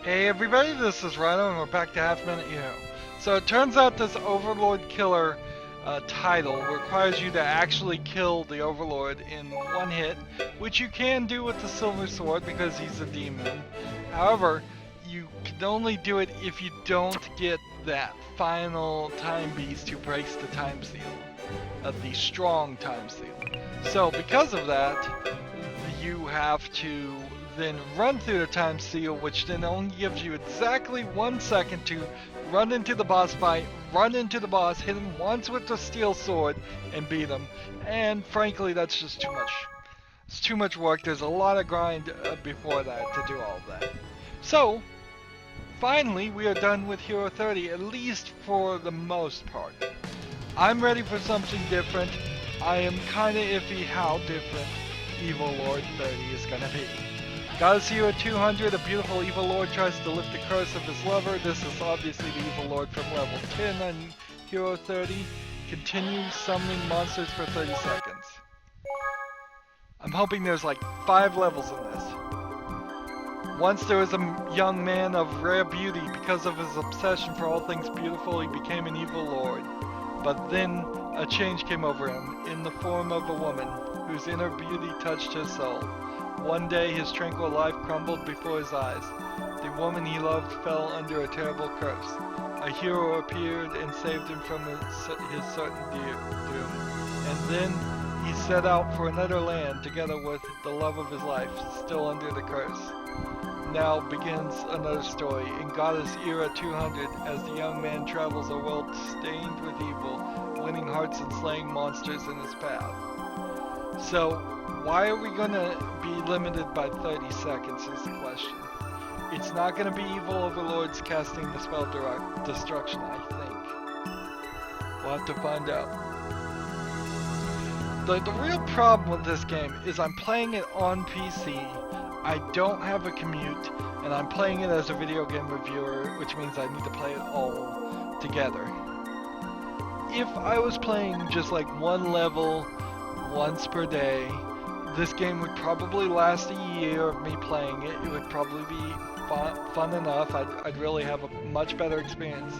Hey everybody, this is Rydo and we're back to Half Minute You Know. So it turns out this Overlord Killer title requires you to actually kill the Overlord in one hit, which you can do with the Silver Sword because he's a demon. However, you can only do it if you don't get that final time beast who breaks the time seal, the strong time seal. So because of that, you have to then run through the time seal, which then only gives you exactly 1 second to run into the boss fight, run into the boss, hit him once with the steel sword, and beat him. And frankly, that's just too much. It's too much work. There's a lot of grind before that to do all of that. So, finally, we are done with Hero 30, at least for the most part. I'm ready for something different. I am kinda iffy how different Evil Lord 30 is gonna be. Goddess Hero 200, a beautiful Evil Lord tries to lift the curse of his lover. This is obviously the Evil Lord from level 10 on Hero 30. Continue summoning monsters for 30 seconds. I'm hoping there's like 5 levels in this. Once there was a young man of rare beauty. Because of his obsession for all things beautiful, he became an Evil Lord. But then a change came over him in the form of a woman whose inner beauty touched his soul. One day his tranquil life crumbled before his eyes. The woman he loved fell under a terrible curse. A hero appeared and saved him from his certain doom. And then he set out for another land together with the love of his life, still under the curse. Now begins another story in Goddess Era 200 as the young man travels a world stained with evil, winning hearts and slaying monsters in his path. So, why are we gonna be limited by 30 seconds is the question. It's not gonna be evil overlords casting the spell destruction, I think. We'll have to find out. The real problem with this game is I'm playing it on PC, I don't have a commute, and I'm playing it as a video game reviewer, which means I need to play it all together. If I was playing just like one level once per day, this game would probably last a year of me playing it. It would probably be fun enough. I'd really have a much better experience.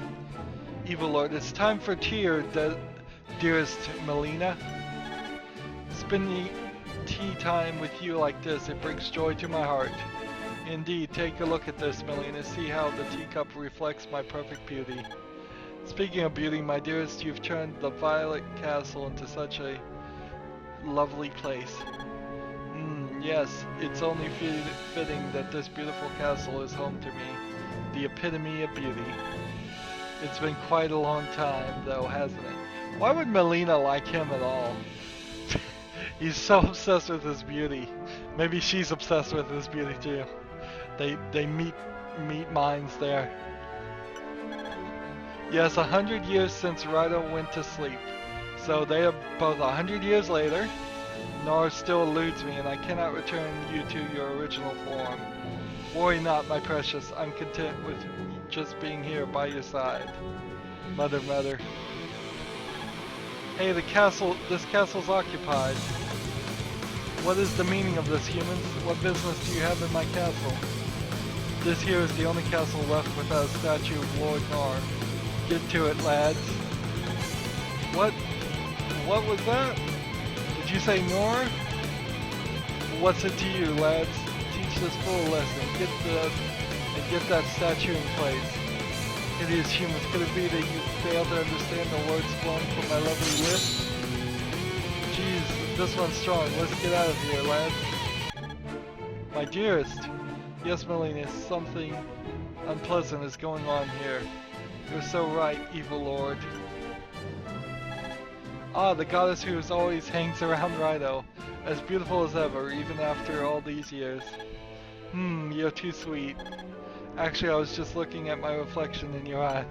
Evil Lord, it's time for tear, dearest Melina. Spending tea time with you like this, it brings joy to my heart. Indeed, take a look at this, Melina. See how the teacup reflects my perfect beauty. Speaking of beauty, my dearest, you've turned the Violet Castle into such a lovely place. Yes, it's only fitting that this beautiful castle is home to me, the epitome of beauty. It's been quite a long time, though, hasn't it? Why would Melina like him at all? He's so obsessed with his beauty. Maybe she's obsessed with his beauty too. They meet minds there. Yes, 100 years since Rydo went to sleep. So they are both 100 years later. Nora still eludes me, and I cannot return you to your original form. Worry not, my precious. I'm content with just being here by your side. Mother. Hey, this castle's occupied. What is the meaning of this, humans? What business do you have in my castle? This here is the only castle left without a statue of Lord Nor. Get to it, lads. What was that? Did you say Nor? What's it to you, lads? Teach this fool a lesson. Get that statue in place. Hideous humans, could it be that you fail to understand the words flowing from my lovely lips? Jeez, this one's strong. Let's get out of here, lads. My dearest. Yes, Melina, something unpleasant is going on here. You're so right, Evil Lord. Ah, the goddess who always hangs around Rydo. As beautiful as ever, even after all these years. You're too sweet. Actually, I was just looking at my reflection in your eyes.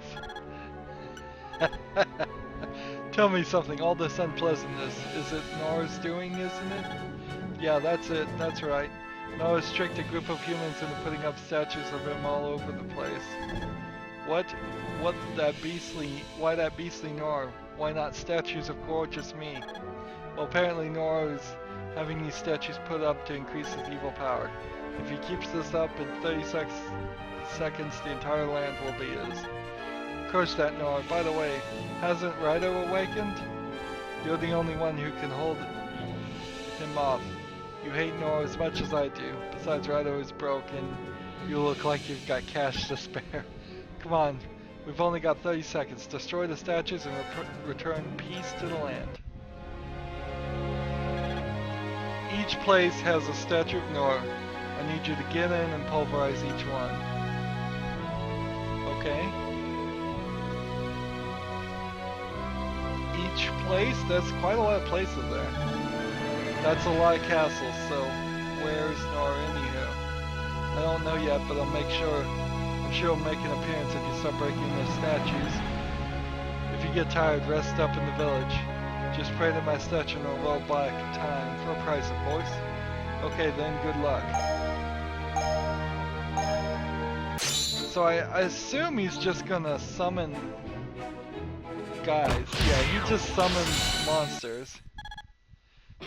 Tell me something, all this unpleasantness, is it Nora's doing, isn't it? Yeah, that's it, that's right. Nora's tricked a group of humans into putting up statues of him all over the place. Why that beastly Nora? Why not statues of gorgeous me? Well, apparently Nora having these statues put up to increase his evil power. If he keeps this up in 36 seconds, the entire land will be his. Curse that Nora. By the way, hasn't Rydo awakened? You're the only one who can hold him off. You hate Nora as much as I do. Besides, Rydo is broken. You look like you've got cash to spare. Come on, we've only got 30 seconds. Destroy the statues and return peace to the land. Each place has a statue of Nora. I need you to get in and pulverize each one. Okay. Each place? That's quite a lot of places there. That's a lot of castles, so where's Nora anyhow? I don't know yet, but I'm sure he'll make an appearance if you start breaking their statues. If you get tired, rest up in the village. Just pray to my statue and I'll roll back time for a price, of course. Okay, then good luck. So I assume he's just gonna summon guys. Yeah, he just summons monsters.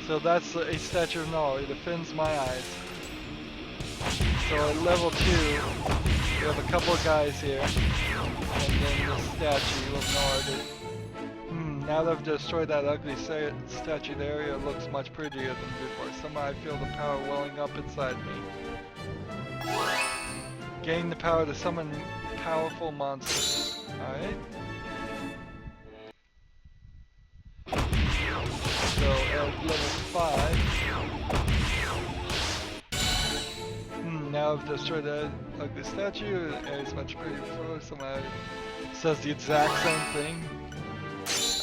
So that's a statue of Nora. It offends my eyes. So at level 2, we have a couple of guys here. And then the statue of Nora. Now that I've destroyed that ugly statue, the area looks much prettier than before. Somehow I feel the power welling up inside me. Gain the power to summon powerful monsters. Alright. So at level 5. Now I've destroyed that ugly statue. The area is much prettier before. Somehow it says the exact same thing.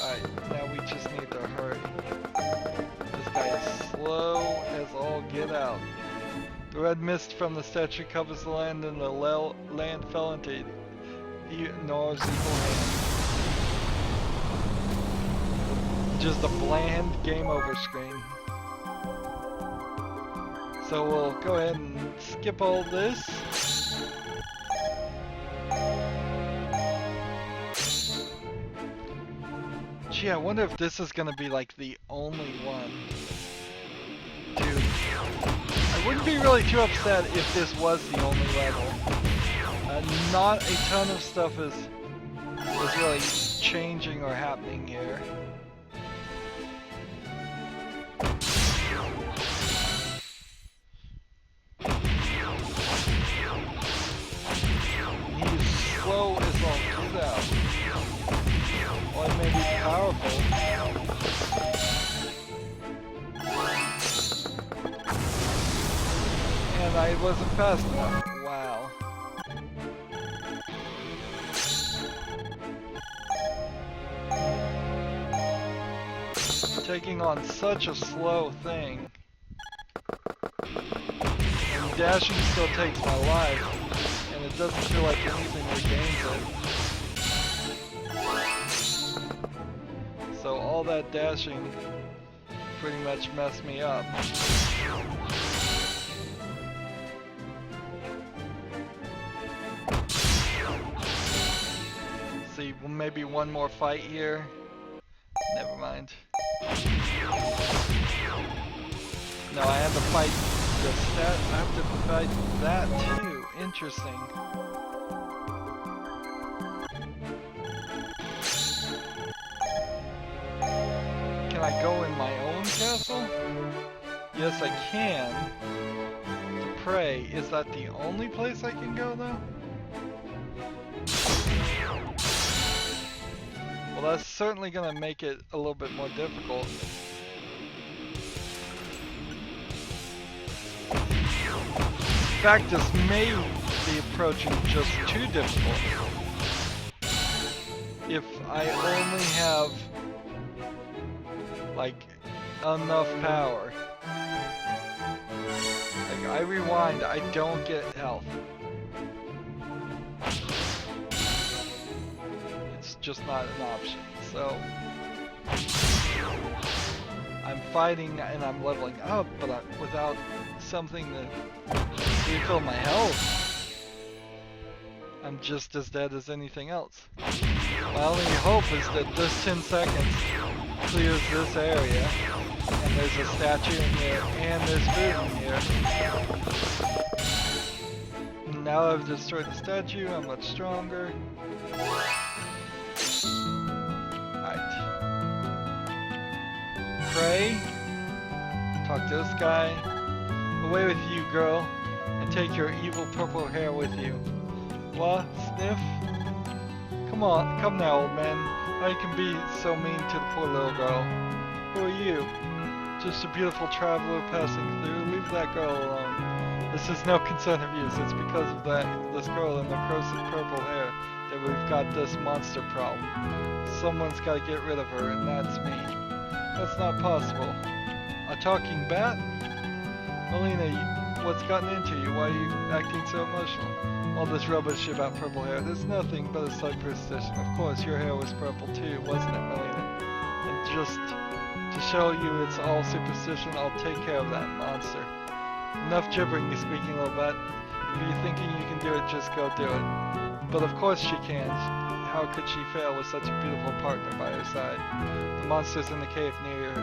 Alright, now we just need to hurry. This guy is slow as all get out. The red mist from the statue covers the land and the land fell into Nora's evil hand. Just a bland game over screen. So we'll go ahead and skip all this. Gee, I wonder if this is gonna be like the only one. Dude, I wouldn't be really too upset if this was the only level. Not a ton of stuff is really changing or happening here. He's slow as all get out. Well, it may be powerful. And I wasn't fast enough. Wow. Taking on such a slow thing. And dashing still takes my life. And it doesn't feel like anything regains it. So all that dashing pretty much messed me up. See, maybe one more fight here. Never mind. No, I have to fight I have to fight that too. Interesting. Can I go in my own castle? Yes, I can. To pray. Is that the only place I can go though? Well, that's certainly gonna make it a little bit more difficult. In fact, this may be approaching just too difficult. If I only have, like, enough power. Like, I rewind, I don't get health. It's just not an option, so... I'm fighting and I'm leveling up, but without something to refill my health, I'm just as dead as anything else. My only hope is that this 10 seconds clears this area, and There's a statue in here, and there's food in here. Now I've destroyed the statue, I'm much stronger. Alright. Pray. Talk to this guy. Away with you, girl, and take your evil purple hair with you. What? Sniff? Come on, come now, old man. How you can be so mean to the poor little girl? Who are you? Just a beautiful traveler passing through. Leave that girl alone. This is no concern of yours. It's because of this girl and the corrosive purple hair that we've got this monster problem. Someone's got to get rid of her, and that's me. That's not possible. A talking bat? Melina, what's gotten into you? Why are you acting so emotional? All this rubbish about purple hair. There's nothing but a slight superstition. Of course, your hair was purple too, wasn't it, Melina? And just to show you it's all superstition, I'll take care of that monster. Enough gibbering, you speaking little bat. If you're thinking you can do it, just go do it. But of course she can. How could she fail with such a beautiful partner by her side? The monster's in the cave near her.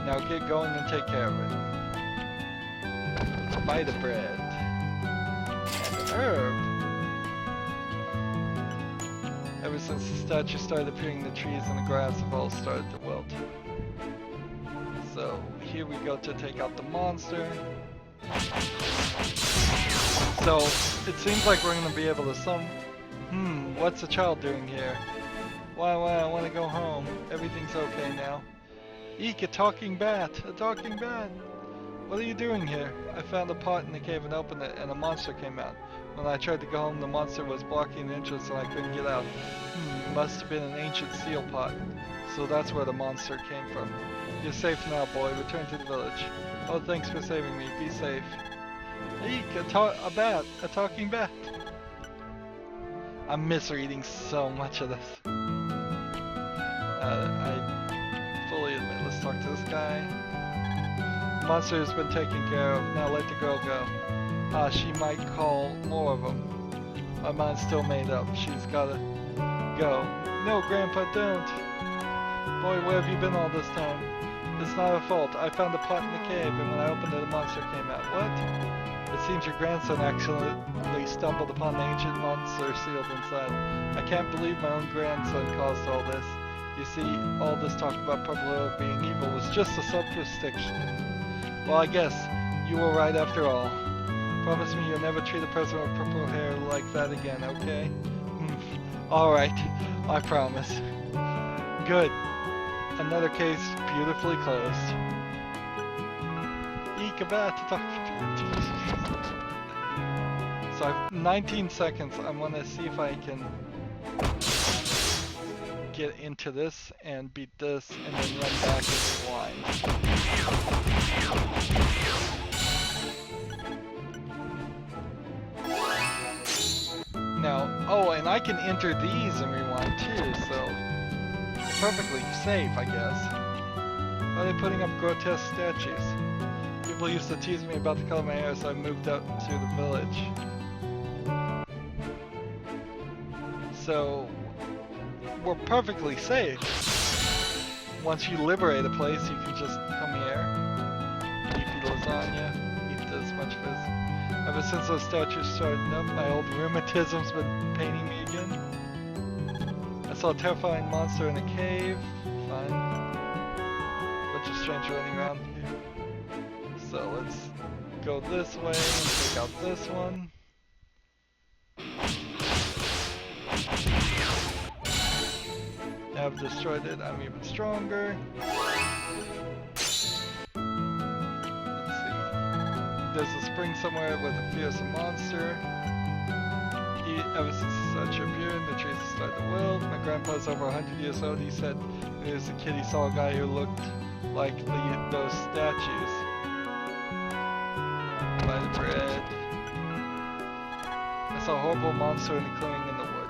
Now get going and take care of it. Buy the bread. And an herb. Ever since the statue started appearing, the trees and the grass have all started to wilt. So here we go to take out the monster. So it seems like we're gonna be able to what's the child doing here? Why, I wanna go home. Everything's okay now. Eek, a talking bat! A talking bat! What are you doing here? I found a pot in the cave and opened it, and a monster came out. When I tried to go home, the monster was blocking the entrance and I couldn't get out. It must have been an ancient steel pot. So that's where the monster came from. You're safe now, boy. Return to the village. Oh, thanks for saving me. Be safe. Eek, a talking bat. I'm misreading so much of this. I fully admit. Let's talk to this guy. The monster has been taken care of. Now let the girl go. She might call more of them. My mind's still made up. She's gotta go. No, Grandpa, don't. Boy, where have you been all this time? It's not her fault. I found a pot in the cave, and when I opened it, a monster came out. What? It seems your grandson accidentally stumbled upon the ancient monster sealed inside. I can't believe my own grandson caused all this. You see, all this talk about purple hair being evil was just a superstition. Well, I guess you were right after all. Promise me you'll never treat a person with purple hair like that again, okay? Alright, I promise. Good. Another case beautifully closed. Eek, a bat to talk to. So I have 19 seconds. I want to see if I can get into this and beat this and then run back into the line. Now, oh, and I can enter these and rewind too, so perfectly safe, I guess. Why are they putting up grotesque statues? People used to tease me about the color of my hair, so I moved up to the village. So, we're perfectly safe. Once you liberate a place, you can just come here, eat the lasagna, eat this much of this. Ever since those statues started up, my old rheumatism's been paining me again. I saw a terrifying monster in a cave. Fine. Bunch of strangers running around here. So let's go this way and take out this one. Now I've destroyed it, I'm even stronger. Let's see. There's a spring somewhere with a fearsome monster. Ever since such a appeared, the trees have started to wilt. My grandpa's over 100 years old. He said when he was a kid he saw a guy who looked like those statues. Buy the bread. I saw a horrible monster in the clearing in the wood.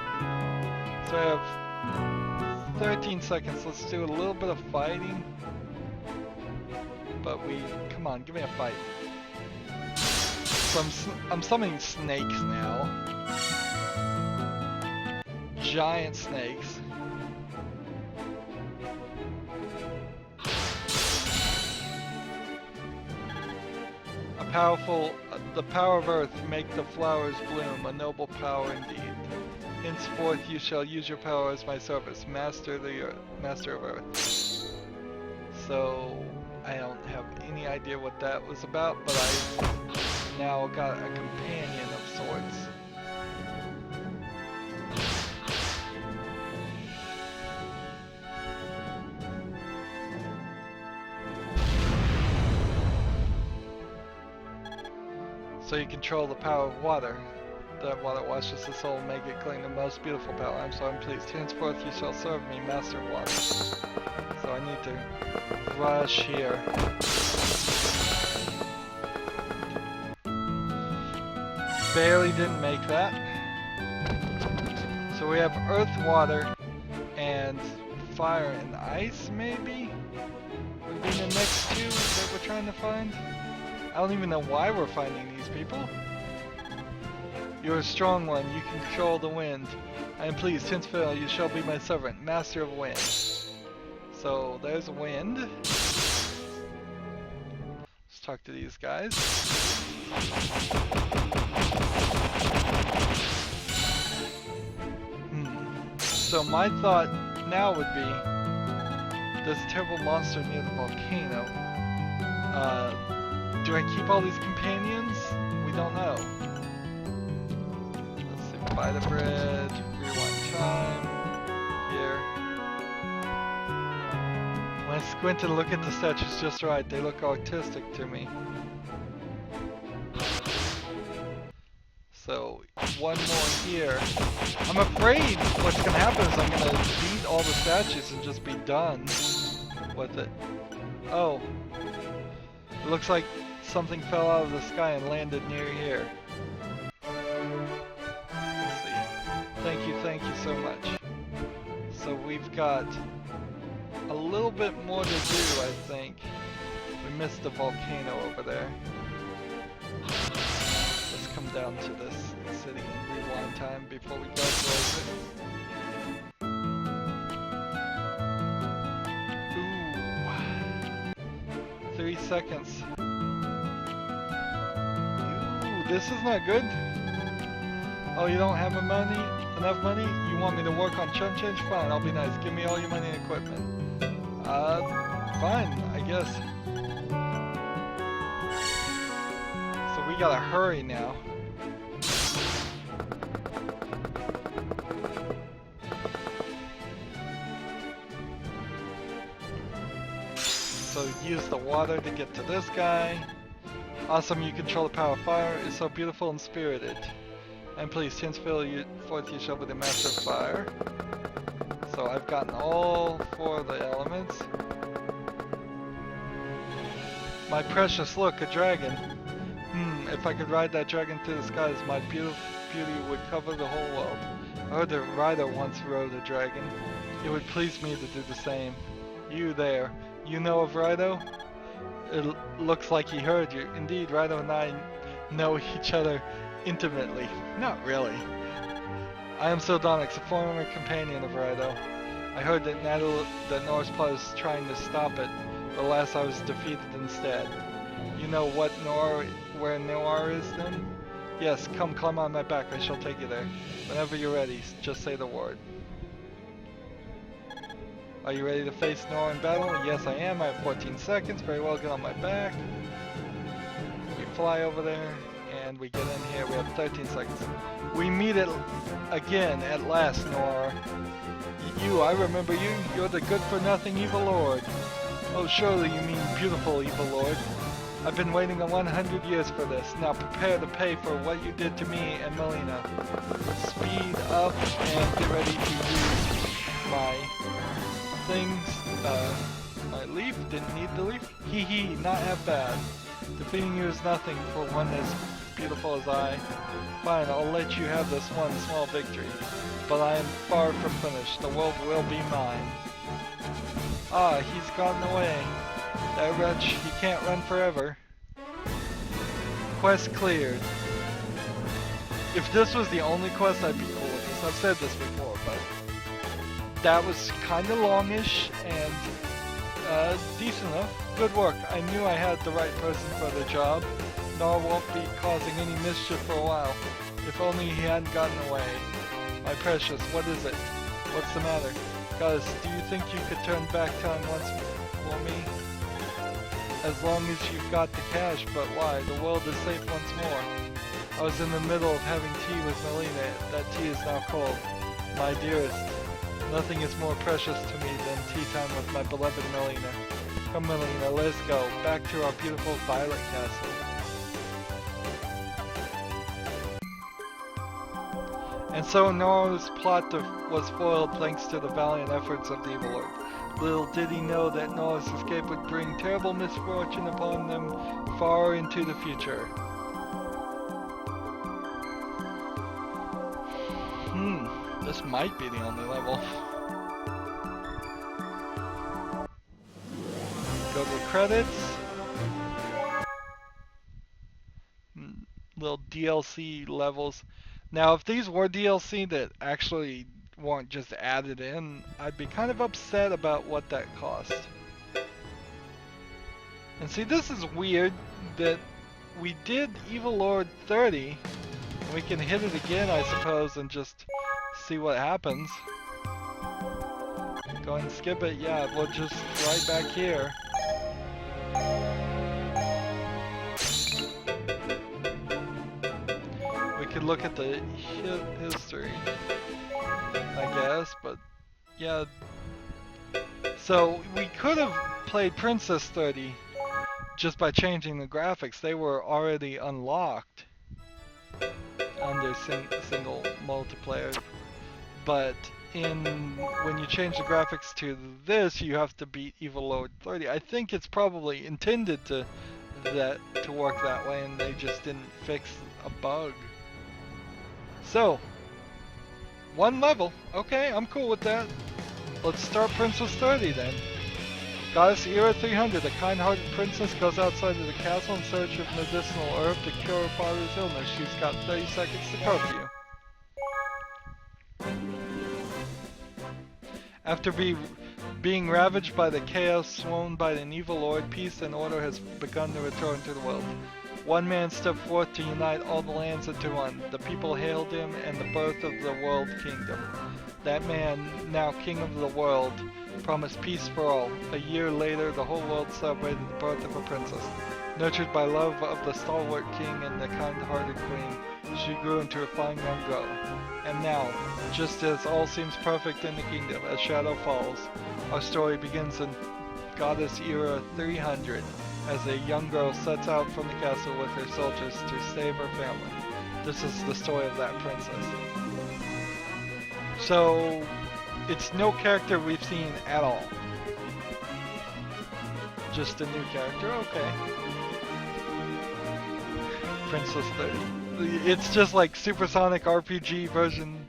So I have 13 seconds. Let's do a little bit of fighting. But come on, give me a fight. So I'm summoning snakes now. Giant snakes. The power of earth make the flowers bloom, a noble power indeed. Henceforth you shall use your power as my service, master of earth. So I don't have any idea what that was about, but I now got a companion of sorts. So you control the power of water. That water washes the soul, make it cling the most beautiful power. I'm pleased. Henceforth you shall serve me, master of water. So I need to rush here. Barely didn't make that. So we have earth, water, and fire and ice, maybe? Would be the next two that we're trying to find. I don't even know why we're finding these people. You're a strong one, you can control the wind. I am pleased, henceforth you shall be my servant, master of wind. So there's wind. Let's talk to these guys. So my thought now would be, there's a terrible monster near the volcano. Do I keep all these companions? We don't know. Let's see, buy the bread, rewind time, here. When I squint and look at the statues just right, they look autistic to me. So, one more here. I'm afraid what's gonna happen is I'm gonna beat all the statues and just be done with it. Oh. It looks like something fell out of the sky and landed near here. Let's see. Thank you so much. So we've got a little bit more to do, I think. We missed the volcano over there. Let's come down to this city and rewind time before we go close it. Ooh. 3 seconds. Ooh, this is not good. Oh, you don't have enough money? You want me to work on chump change? Fine, I'll be nice. Give me all your money and equipment. Fine, I guess. So we gotta hurry now. So use the water to get to this guy. Awesome, you control the power of fire. It's so beautiful and spirited. And please, henceforth you shall be the master of fire. So I've gotten all 4 of the elements. My precious, look, a dragon. If I could ride that dragon through the skies, my beauty would cover the whole world. I heard that Rydo once rode a dragon. It would please me to do the same. You there, you know of Rydo? It looks like he heard you. Indeed, Rydo and I know each other intimately. Not really. I am Sildonyx, a former companion of Rydo. I heard that Norse plot is trying to stop it, but alas I was defeated instead. You know where Noir is then? Yes, come climb on my back, I shall take you there. Whenever you're ready, just say the word. Are you ready to face Noir in battle? Yes I am, I have 14 seconds, very well, get on my back. We fly over there, and we get in here, we have 13 seconds. We meet it again, at last, Noir. I remember you, you're the good-for-nothing evil lord. Oh, surely you mean beautiful evil lord. I've been waiting 100 years for this. Now prepare to pay for what you did to me and Melina. Speed up and get ready to use my things. My leaf? Didn't need the leaf? Hee hee, not half bad. Defeating you is nothing for one as beautiful as I. Fine, I'll let you have this one small victory. But I am far from finished. The world will be mine. Ah, he's gotten away. That wretch, he can't run forever. Quest cleared. If this was the only quest, I'd be cool with this. I've said this before, but that was kind of longish and decent enough. Good work. I knew I had the right person for the job. Nor won't be causing any mischief for a while. If only he hadn't gotten away. My precious, what is it? What's the matter? Goddess, do you think you could turn back time once for me? As long as you've got the cash, but why? The world is safe once more. I was in the middle of having tea with Melina. That tea is now cold. My dearest, nothing is more precious to me than tea time with my beloved Melina. Come Melina, let's go. Back to our beautiful Violet Castle. And so Nora's plot was foiled thanks to the valiant efforts of the Evil Lord. Little did he know that Nora's escape would bring terrible misfortune upon them far into the future. This might be the only level. Go to the credits. Little DLC levels. Now, if these were DLC that actually weren't just added in, I'd be kind of upset about what that cost. And see, this is weird that we did Evil Lord 30. And we can hit it again, I suppose, and just see what happens. Go and skip it. Yeah, we'll just right back here. We could look at the history, I guess, but yeah. So we could have played Princess 30 just by changing the graphics. They were already unlocked under single multiplayer, but when you change the graphics to this, you have to beat Evil Lord 30. I think it's probably intended to work that way, and they just didn't fix a bug. So, one level. Okay, I'm cool with that. Let's start Princess 30 then. Goddess Era 300, a kind-hearted princess goes outside of the castle in search of medicinal herb to cure her father's illness. She's got 30 seconds to curfew. After being ravaged by the chaos sown by an evil lord, peace and order has begun to return to the world. One man stepped forth to unite all the lands into one. The people hailed him and the birth of the world kingdom. That man, now king of the world, promised peace for all. A year later, the whole world celebrated the birth of a princess. Nurtured by love of the stalwart king and the kind-hearted queen, she grew into a fine young girl. And now, just as all seems perfect in the kingdom, a shadow falls. Our story begins in Goddess Era 300, as a young girl sets out from the castle with her soldiers to save her family. This is the story of that princess. So, it's no character we've seen at all. Just a new character, okay. Princess 30. It's just like Supersonic RPG version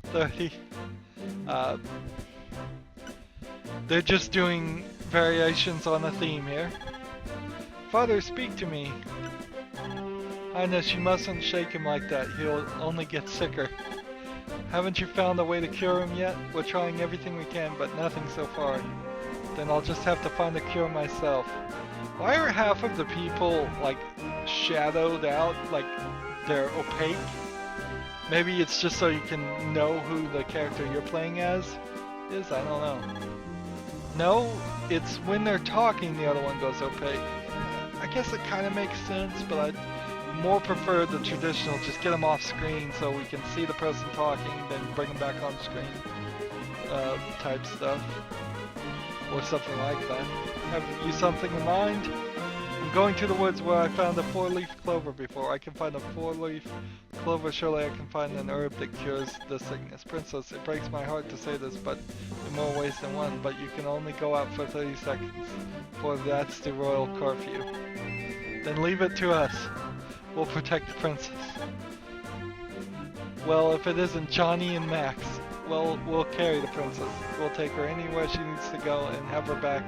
30. They're just doing variations on a theme here. Father, speak to me. Highness, you mustn't shake him like that. He'll only get sicker. Haven't you found a way to cure him yet? We're trying everything we can, but nothing so far. Then I'll just have to find a cure myself. Why are half of the people, like, shadowed out, like they're opaque? Maybe it's just so you can know who the character you're playing as is? I don't know. No, it's when they're talking the other one goes opaque. I guess it kind of makes sense, but I'd more prefer the traditional, just get them off screen so we can see the person talking, then bring them back on screen type stuff. Or something like that. Have you something in mind? I'm going to the woods where I found a 4-leaf clover before. I can find a 4-leaf clover, surely I can find an herb that cures the sickness. Princess, it breaks my heart to say this, but in more ways than one, but you can only go out for 30 seconds, for that's the royal curfew. Then leave it to us. We'll protect the princess. Well, if it isn't Johnny and Max, well, we'll carry the princess. We'll take her anywhere she needs to go and have her back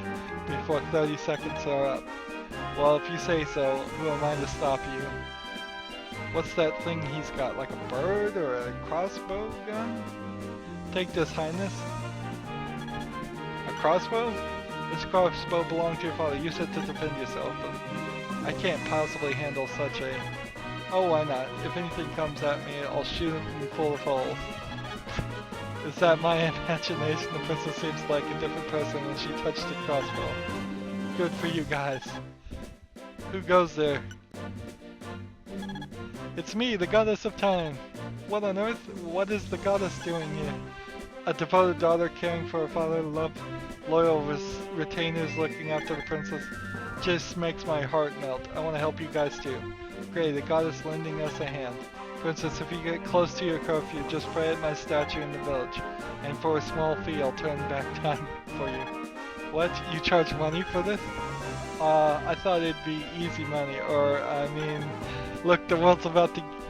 before 30 seconds are up. Well, if you say so, who am I to stop you? What's that thing he's got, like a bird or a crossbow gun? Take this, Highness. A crossbow? This crossbow belonged to your father. Use it to defend yourself. I can't possibly handle such a... Oh, why not? If anything comes at me, I'll shoot it full of holes. Is that my imagination? The princess seems like a different person when she touched the crossbow. Good for you guys. Who goes there? It's me, the goddess of time. What on earth? What is the goddess doing here? A devoted daughter caring for her father, love, loyal retainers looking after the princess. Just makes my heart melt. I want to help you guys too. Great, the goddess lending us a hand. Princess, if you get close to your curfew, just pray at my statue in the village. And for a small fee, I'll turn back time for you. What? You charge money for this? I thought it'd be easy money, or, I mean, look, the world's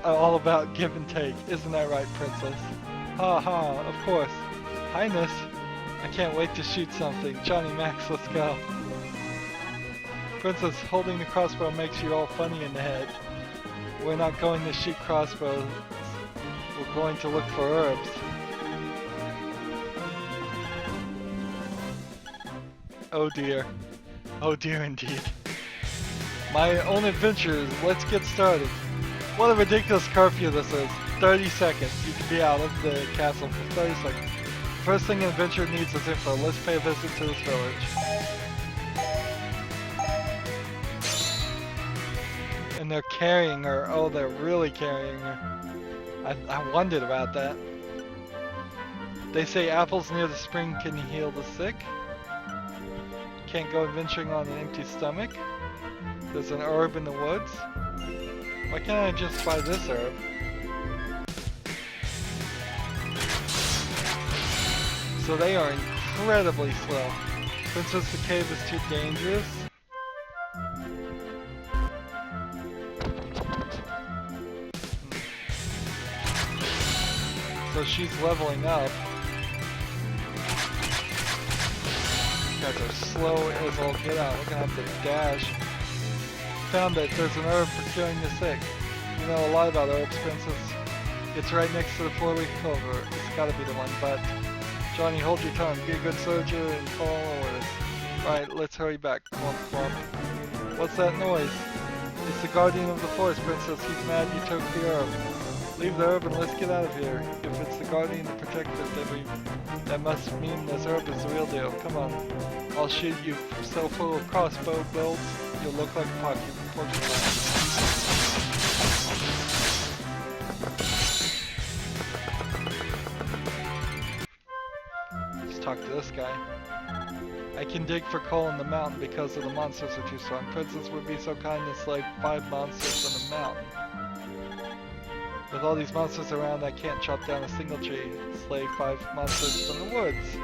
all about give and take. Isn't that right, princess? Ha ha, of course. Highness, I can't wait to shoot something. Johnny Max, let's go. Princess, holding the crossbow makes you all funny in the head. We're not going to shoot crossbows. We're going to look for herbs. Oh dear. Oh dear indeed. My own adventures, let's get started. What a ridiculous curfew this is. 30 seconds. You can be out of the castle for 30 seconds. First thing an adventurer needs is info. Let's pay a visit to this village. And they're carrying her. Oh, they're really carrying her. I wondered about that. They say apples near the spring can heal the sick. Can't go adventuring on an empty stomach. There's an herb in the woods. Why can't I just buy this herb? So they are incredibly slow. Princess, the cave is too dangerous. So she's leveling up. These guys are slow as all get out. We're gonna have to dash. Found it. There's an herb for curing the sick. You know a lot about herbs, princess. It's right next to the 4-leaf clover. It's gotta be the one, but... Johnny, hold your tongue. Be a good soldier and follow orders. Right, let's hurry back. Clump, clump. What's that noise? It's the guardian of the forest, princess. He's mad you took the herb. Leave the herb and let's get out of here. If it's the guardian to protect it, that must mean this herb is the real deal. Come on. I'll shoot you so full of crossbow bolts, you'll look like a porcupine. Let's talk to this guy. I can dig for coal in the mountain because of the monsters are too strong. Princess would be so kind to slay 5 monsters in the mountain. With all these monsters around, I can't chop down a single tree. Slay 5 monsters from the woods.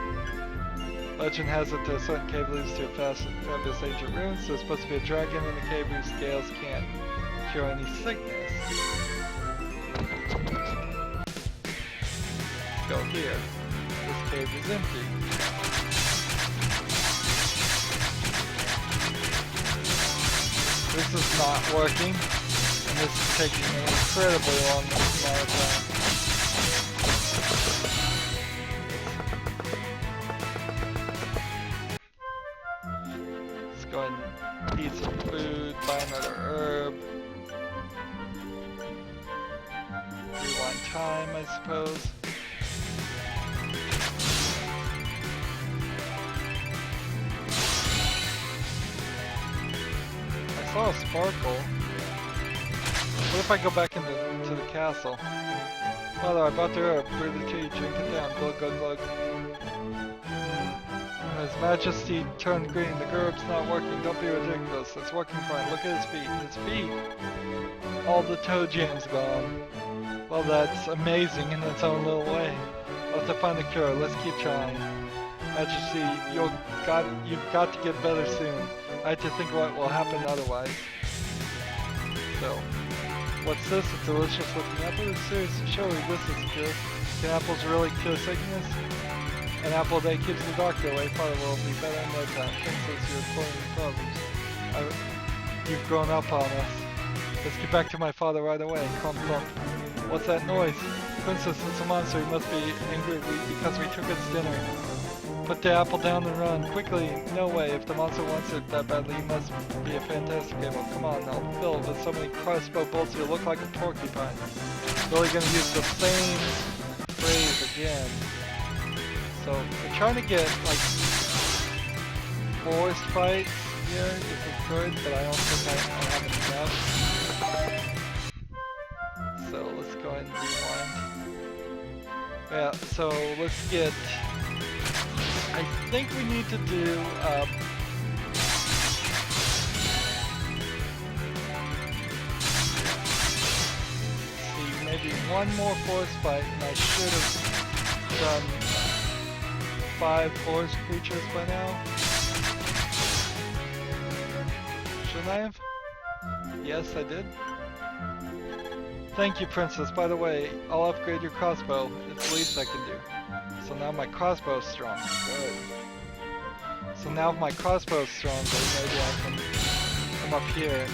Legend has it that a certain cave leads to a fabulous ancient ruins. There's supposed to be a dragon in the cave whose scales can't cure any sickness. Let's go here. This cave is empty. This is not working. And this is taking an incredibly long amount of time. Let's go ahead and eat some food, buy another herb. Rewind time, I suppose. I saw a sparkle. What if I go back to the castle? Mother, I bought the herb. Brew the tea, drink it down. Glug, glug, glug. His Majesty turned green. The herb's not working. Don't be ridiculous. It's working fine. Look at his feet. His feet! All the toe jam's gone. Well, that's amazing in its own little way. I'll have to find a cure. Let's keep trying. Majesty, you've got to get better soon. I have to think what will happen otherwise. So... What's this? A delicious looking apple? Seriously, surely this is a cure. Can apples really cure sickness? An apple a day keeps the doctor away. Father will be better in no time. Princess, you're quoting Proverbs. You've grown up on us. Let's get back to my father right away. Clump, clump. What's that noise? Princess, it's a monster. He must be angry because we took its dinner. Put the apple down and run. Quickly. No way. If the monster wants it that badly, he must be a fantastic animal. Come on, I'll fill it with so many crossbow bolts you'll look like a porcupine. Really gonna use the same phrase again. So, we're trying to get, like, forest fights here, if we could, but I don't think I have enough. So, let's go ahead and rewind. Yeah, so let's get... I think we need to do, see, maybe one more forest fight, and I should have done 5 forest creatures by now. Shouldn't I have? Yes, I did. Thank you, Princess. By the way, I'll upgrade your crossbow. It's the least I can do. So now my crossbow's strong. Good. So now if my crossbow's stronger, maybe I can come up here and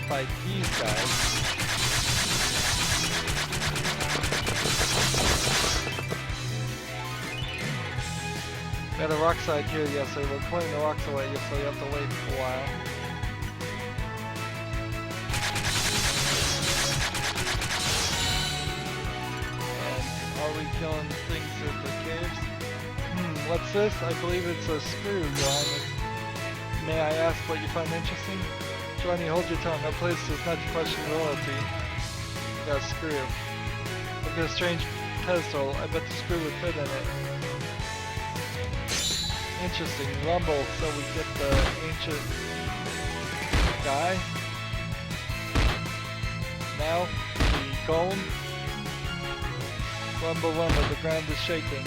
fight these guys. We got a rock slide here, yes, so we're pulling the rocks away, so you have to wait for a while. Are we killing things at the caves? What's this? I believe it's a screw, Your Highness. May I ask what you find interesting? Johnny, hold your tongue. Our place does not question royalty. Got a screw. Look at a strange pedestal. I bet the screw would fit in it. Interesting. Rumble, so we get the ancient guy. Now, the golem. Rumble, rumble, the ground is shaking.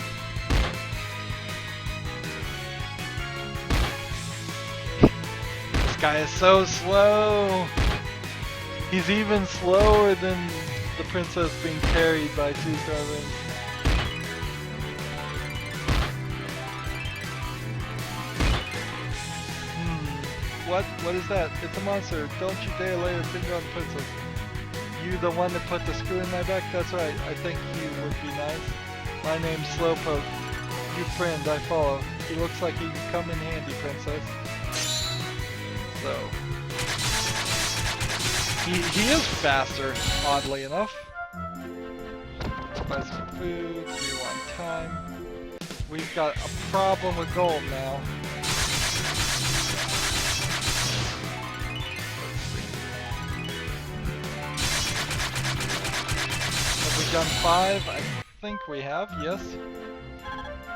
This guy is so slow! He's even slower than the princess being carried by 2 servants. What is that? It's a monster. Don't you dare lay your finger on the princess. You the one that put the screw in my back? That's right, I think he would be nice. My name's Slowpoke. You friend, I follow. He looks like he can come in handy, Princess. So... He is faster, oddly enough. Buy some food, rewind time. We've got a problem with gold now. Done 5? I think we have, yes.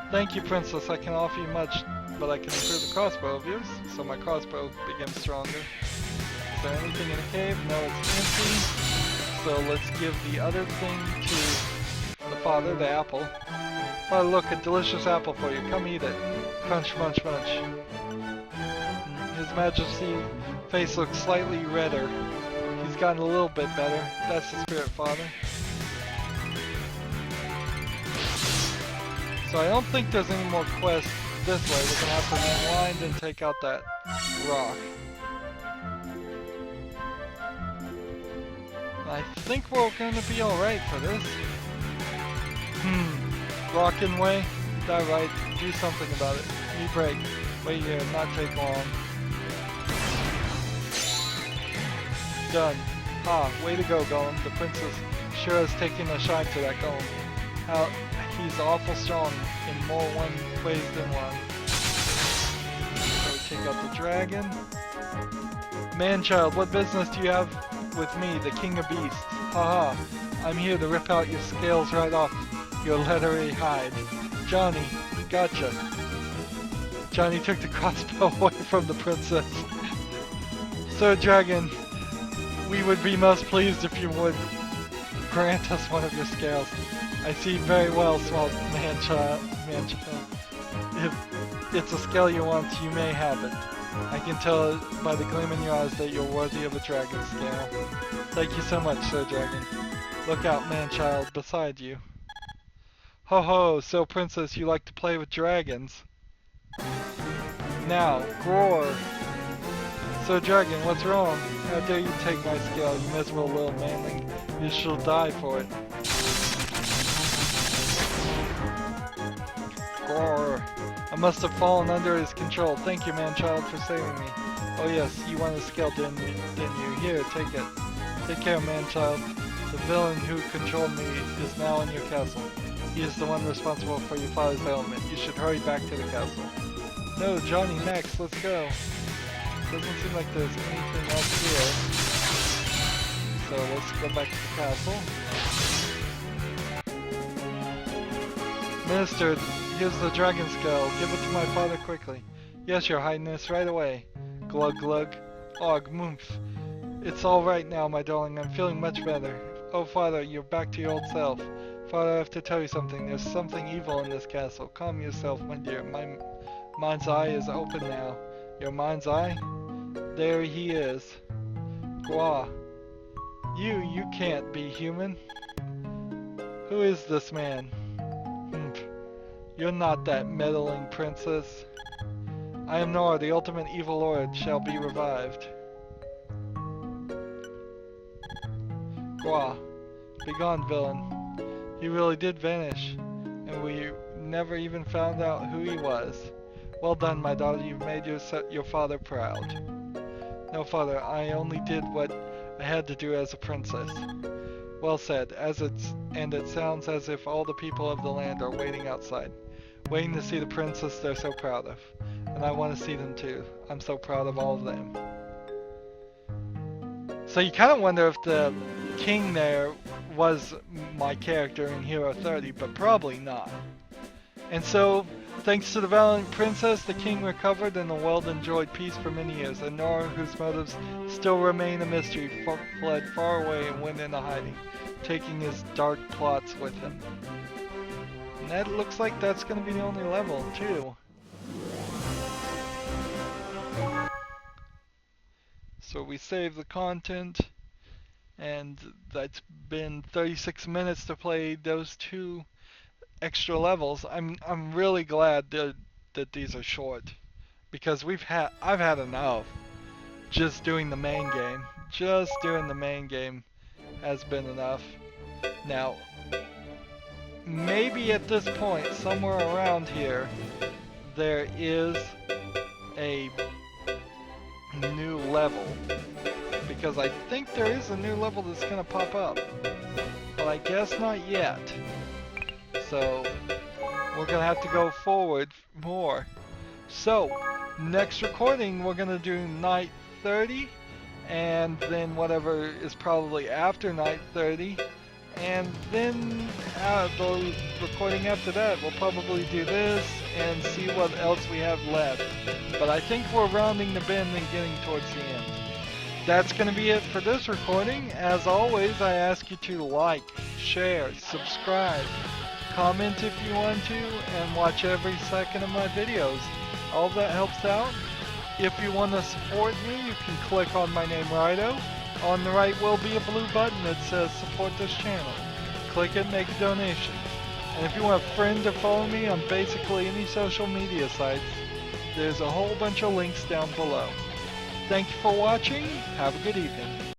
Thank you, Princess. I can offer you much, but I can improve the crossbow of yours, so my crossbow becomes stronger. Is there anything in the cave? No, it's empty. So let's give the other thing to the father, the apple. Oh, look, a delicious apple for you. Come eat it. Crunch, munch, munch. His Majesty's face looks slightly redder. He's gotten a little bit better. That's the spirit, father. So I don't think there's any more quests this way. We're gonna have to rewind and take out that rock. I think we're gonna be alright for this. Rockin' way? That right, do something about it. Need break. Wait here, not take long. Done. Ah, way to go, Golem. The princess sure is taking a shine to that Golem. How he's awful strong in more ways than one. So we take out the dragon. Man-child, what business do you have with me, the king of beasts? Haha, I'm here to rip out your scales right off your leathery hide. Johnny, gotcha. Johnny took the crossbow away from the princess. Sir Dragon, we would be most pleased if you would grant us one of your scales. I see very well, small man-child. If it's a scale you want, you may have it. I can tell by the gleam in your eyes that you're worthy of a dragon scale. Thank you so much, Sir Dragon. Look out, man-child, beside you. Ho ho, so princess, you like to play with dragons. Now, roar. Sir Dragon, what's wrong? How dare you take my scale, you miserable little manling. You shall die for it. Roar. must have fallen under his control. Thank you, man-child, for saving me. Oh yes, you want a scale, didn't you? Here, take it. Take care, man-child. The villain who controlled me is now in your castle. He is the one responsible for your father's ailment. You should hurry back to the castle. No, Johnny, next, let's go. Doesn't seem like there's anything else here. So let's go back to the castle. Minister, here's the dragon skull. Give it to my father quickly. Yes, your highness, right away. Glug glug. Og moomph. It's all right now, my darling. I'm feeling much better. Oh, father, you're back to your old self. Father, I have to tell you something. There's something evil in this castle. Calm yourself, my dear. My mind's eye is open now. Your mind's eye? There he is. Gwa. You can't be human. Who is this man? You're not that meddling princess. I am Nora, the ultimate evil lord, shall be revived. Gwa. Begone, villain. He really did vanish, and we never even found out who he was. Well done, my daughter, you've made your father proud. No, father, I only did what I had to do as a princess. Well said, and it sounds as if all the people of the land are waiting outside, waiting to see the princess they're so proud of. And I want to see them too. I'm so proud of all of them. So you kind of wonder if the king there was my character in Hero 30, but probably not. And so, thanks to the valiant princess, the king recovered and the world enjoyed peace for many years. And Nora, whose motives still remain a mystery, fled far away and went into hiding, taking his dark plots with him. And that looks like that's going to be the only level, too. So we save the content, and that's been 36 minutes to play those 2 extra levels. I'm really glad that these are short, because I've had enough just doing the main game. Just doing the main game has been enough. Now, maybe at this point, somewhere around here, there is a new level, because I think there is a new level that's gonna pop up, but I guess not yet. So we're gonna have to go forward more. So next recording we're gonna do night 30, and then whatever is probably after night 30, and then the recording after that we'll probably do this and see what else we have left. But I think we're rounding the bend and getting towards the end. That's going to be it for this recording. As always, I ask you to like, share, subscribe, comment if you want to, and watch every second of my videos. All that helps out. If you want to support me, you can click on my name, Rydo. On the right will be a blue button that says support this channel. Click it, make a donation. And if you want a friend to follow me on basically any social media sites, there's a whole bunch of links down below. Thank you for watching. Have a good evening.